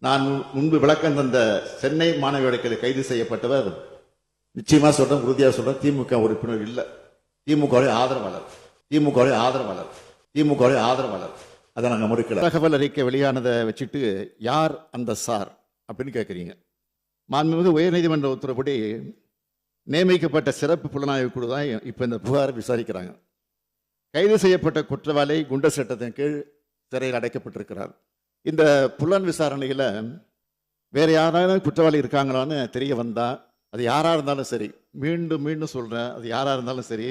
நான் முன்பு விளக்கம் தந்த சென்னை மாணவி வழக்கில் கைது செய்யப்பட்டவர் நிச்சயமா சொல்றேன், உறுதியாக சொல்றேன், திமுக உறுப்பினர் இல்ல, திமுகவுடைய ஆதரவாளர், திமுகவுடைய ஆதரவாளர், திமுகவுடைய ஆதரவாளர். அதை நாங்கள் முடிக்கல. தகவல் அறிக்கை வெளியானதை வச்சுட்டு யார் அந்த சார் அப்படின்னு கேட்குறீங்க. மாண்புமிகு உயர்நீதிமன்ற உத்தரவுப்படி நியமிக்கப்பட்ட சிறப்பு புலனாய்வு குழு தான் இப்போ இந்த புகாரை விசாரிக்கிறாங்க. கைது செய்யப்பட்ட குற்றவாளி குண்டர் சட்டத்தின் கீழ் சிறையில் அடைக்கப்பட்டிருக்கிறார். இந்த புலன் விசாரணையில் வேற யாராவது குற்றவாளி இருக்காங்களான்னு தெரிய வந்தா, அது யாரா இருந்தாலும் சரி, மீண்டும் மீண்டும் சொல்றேன், அது யாரா இருந்தாலும் சரி,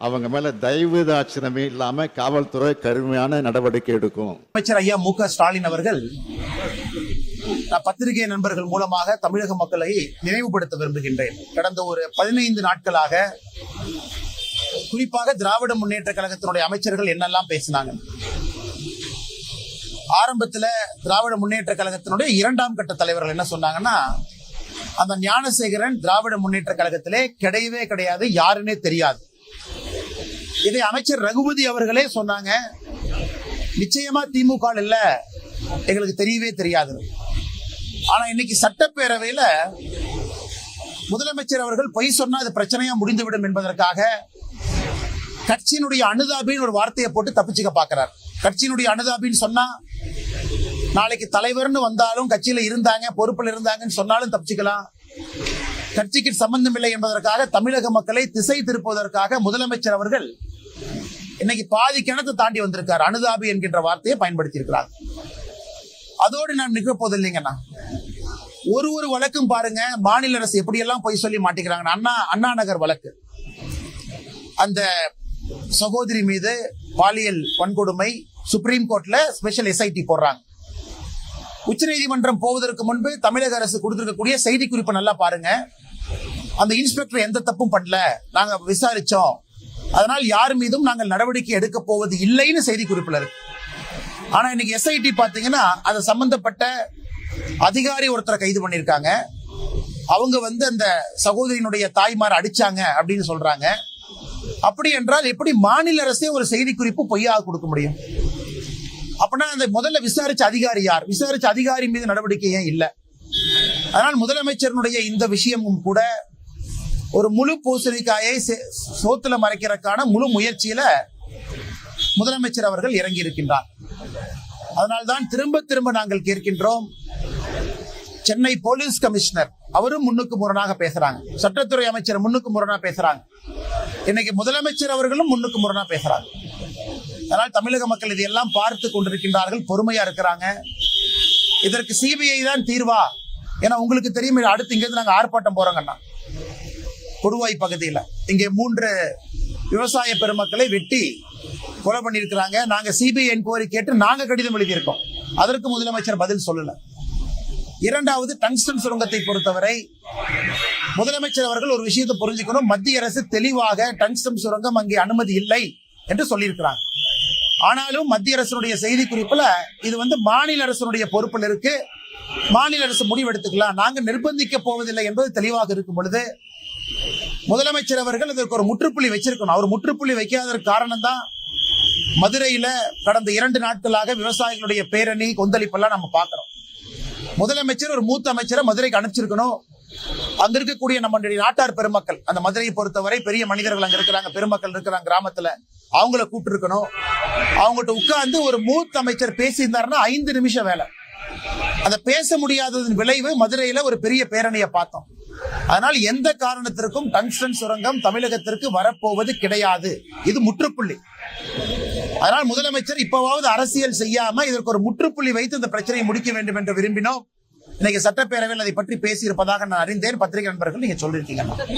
அவங்க மேல தயவு தாட்சணமே இல்லாம காவல்துறை கடுமையான நடவடிக்கை எடுக்கும். அமைச்சர் ஐயா மு.க. ஸ்டாலின் அவர்கள் பத்திரிகை நண்பர்கள் மூலமாக தமிழக மக்களை நினைவுபடுத்த விரும்புகின்றேன். கடந்த ஒரு 15 நாட்களாக குறிப்பாக திராவிட முன்னேற்ற கழகத்தினுடைய அமைச்சர்கள் என்னெல்லாம் பேசினாங்க. ஆரம்பத்தில் திராவிட முன்னேற்ற கழகத்தினுடைய 2ஆம் கட்ட தலைவர்கள் என்ன சொன்னாங்கன்னா, அந்த ஞானசேகரன் திராவிட முன்னேற்ற கழகத்திலே கிடையவே கிடையாது, யாருன்னே தெரியாது. இதை அமைச்சர் ரகுபதி அவர்களே சொன்னாங்க, நிச்சயமா திமுக இல்ல, எங்களுக்கு தெரியவே தெரியாது. ஆனா இன்னைக்கு சட்டப்பேரவையில முதலமைச்சர் அவர்கள் பொய் சொன்னா அது பிரச்சனையா முடிந்துவிடும் என்பதற்காக கட்சியினுடைய அனுதாபின்னு ஒரு வார்த்தையை போட்டு தப்பிச்சுக்க பாக்குறார். கட்சியினுடைய அனுதாபின்னு சொன்னா நாளைக்கு தலைவர்னு வந்தாலும் கட்சியில இருந்தாங்க, பொறுப்பில் இருந்தாங்கன்னு சொன்னாலும் தப்பிச்சுக்கலாம். கட்சிக்கு சம்பந்தம் இல்லை என்பதற்காக தமிழக மக்களை திசை திருப்புவதற்காக முதலமைச்சர் அவர்கள் இன்னைக்கு பாதி கிணத்தை தாண்டி வந்திருக்கார். அனுதாபி என்கின்ற வார்த்தையை பயன்படுத்தி இருக்கிறார். அதோடு நான் நிற்க போது இல்லைங்கண்ணா, ஒரு வழக்கும் பாருங்க, மாநில அரசு எப்படியெல்லாம் போய் சொல்லி மாட்டிக்கிறாங்க. அண்ணா நகர் வழக்கு, அந்த சகோதரி மீது பாலியல் வன்கொடுமை, சுப்ரீம் கோர்ட்ல ஸ்பெஷல் எஸ்ஐடி போடுறாங்க. உச்ச நீதிமன்றம் போவதற்கு முன்பு தமிழக அரசு கொடுத்திருக்கக்கூடிய செய்தி குறிப்பை நல்லா பாருங்க. அந்த இன்ஸ்பெக்டர் எந்த தப்பும் பண்ணல, நாங்க விசாரிச்சோம், அதனால் யார் மீதும் நாங்கள் நடவடிக்கை எடுக்க போவது இல்லைன்னு செய்தி குறிப்பில் இருக்கு. ஆனா இன்னைக்கு எஸ்ஐடி பாத்தீங்கன்னா அது சம்பந்தப்பட்ட அதிகாரி ஒருத்தரை கைது பண்ணிருக்காங்க. அவங்க அந்த சகோதரியினுடைய தாய்மார் அடிச்சாங்க அப்படின்னு சொல்றாங்க. அப்படி என்றால் எப்படி மாநில அரசே ஒரு செய்தி குறிப்பு பொய்யாக கொடுக்க முடியும்? அப்படின்னா அந்த முதல்ல விசாரிச்ச அதிகாரி யார்? விசாரிச்ச அதிகாரி மீது நடவடிக்கை ஏன் இல்லை? அதனால் முதலமைச்சருடைய இந்த விஷயமும் கூட ஒரு முழு பூசணிக்காயை சோத்துல மறைக்கிறதுக்கான முழு முயற்சியில முதலமைச்சர் அவர்கள் இறங்கி இருக்கின்றார். அதனால்தான் திரும்ப திரும்ப நாங்கள் கேட்கின்றோம். சென்னை போலீஸ் கமிஷனர் அவரும் முன்னுக்கு முரணாக பேசுறாங்க, சட்டத்துறை அமைச்சர் முன்னுக்கு முரணா பேசுறாங்க, இன்னைக்கு முதலமைச்சர் அவர்களும் முன்னுக்கு முரணா பேசுறாங்க. அதனால் தமிழக மக்கள் இதையெல்லாம் பார்த்து கொண்டிருக்கின்றார்கள், பொறுமையா இருக்கிறாங்க. இதற்கு சிபிஐ தான் தீர்வா? ஏன்னா உங்களுக்கு தெரியும், அடுத்து இங்கிருந்து நாங்க ஆர்ப்பாட்டம் போறோங்கன்னா கொடுவாய் பகுதியில் இங்கே 3 விவசாய பெருமக்களை வெட்டி கொலை பண்ணியிருக்கிறாங்க. நாங்க சிபிஐ என்கொயரி கேட்டு நாங்க கடிதம் எழுதியிருக்கோம். அதற்கு முதலமைச்சர் பதில் சொல்லல. இரண்டாவது, டங்ஸ்டன் சுரங்கத்தை பொறுத்தவரை முதலமைச்சர் அவர்கள் ஒரு விஷயத்தை புரிஞ்சுக்கணும். மத்திய அரசு தெளிவாக டங்ஸ்டன் சுரங்கம் அங்கே அனுமதி இல்லை என்று சொல்லியிருக்கிறாங்க. ஆனாலும் மத்திய அரசுடைய செய்தி குறிப்புல இது மாநில அரசுடைய பொறுப்பில் இருக்கு, மாநில அரசு முடிவெடுத்துக்கலாம், நாங்க நிர்பந்திக்க போவதில்லை என்பது தெளிவாக இருக்கும் பொழுது முதலமைச்சர் அவர்கள் அதற்கு ஒரு முற்றுப்புள்ளி வச்சிருக்கணும். அவர் முற்றுப்புள்ளி வைக்காததற்கு காரணம் தான் மதுரையில கடந்த 2 நாட்களாக விவசாயிகளுடைய பேரணி கொந்தளிப்பெல்லாம் நம்ம பார்க்கிறோம். முதலமைச்சர் ஒரு மூத்த அமைச்சரை மதுரைக்கு அனுப்பிச்சிருக்கணும். அங்க இருக்கக்கூடிய நம்மளுடைய நாட்டார் பெருமக்கள், அந்த மதுரையை பொறுத்தவரை பெரிய மனிதர்கள் அங்க இருக்கிறாங்க, பெருமக்கள் இருக்கிறாங்க கிராமத்துல, அவங்கள கூப்பிட்டு இருக்கணும். அவங்ககிட்ட உட்கார்ந்து ஒரு மூத்த அமைச்சர் பேசியிருந்தாருன்னா 5 நிமிஷம் வேலை. அதை பேச முடியாததன் விளைவு மதுரையில ஒரு பெரிய பேரணியை பார்த்தோம். அதனால் எந்த காரணத்திற்கும் டங்ஸ்டன் சுரங்கம் தமிழகத்திற்கு வரப்போவது கிடையாது. இது முற்றுப்புள்ளி. அதனால் முதலமைச்சர் இப்பவாவது அரசியல் செய்யாம இதற்கு ஒரு முற்றுப்புள்ளி வைத்து இந்த பிரச்சனையை முடிக்க வேண்டும் என்று விரும்பினோம். இன்னைக்கு சட்டப்பேரவையில் அதை பற்றி பேசியிருப்பதாக நான் அறிந்தேன். பத்திரிகை நண்பர்கள் நீங்க சொல்லிருக்கீங்க.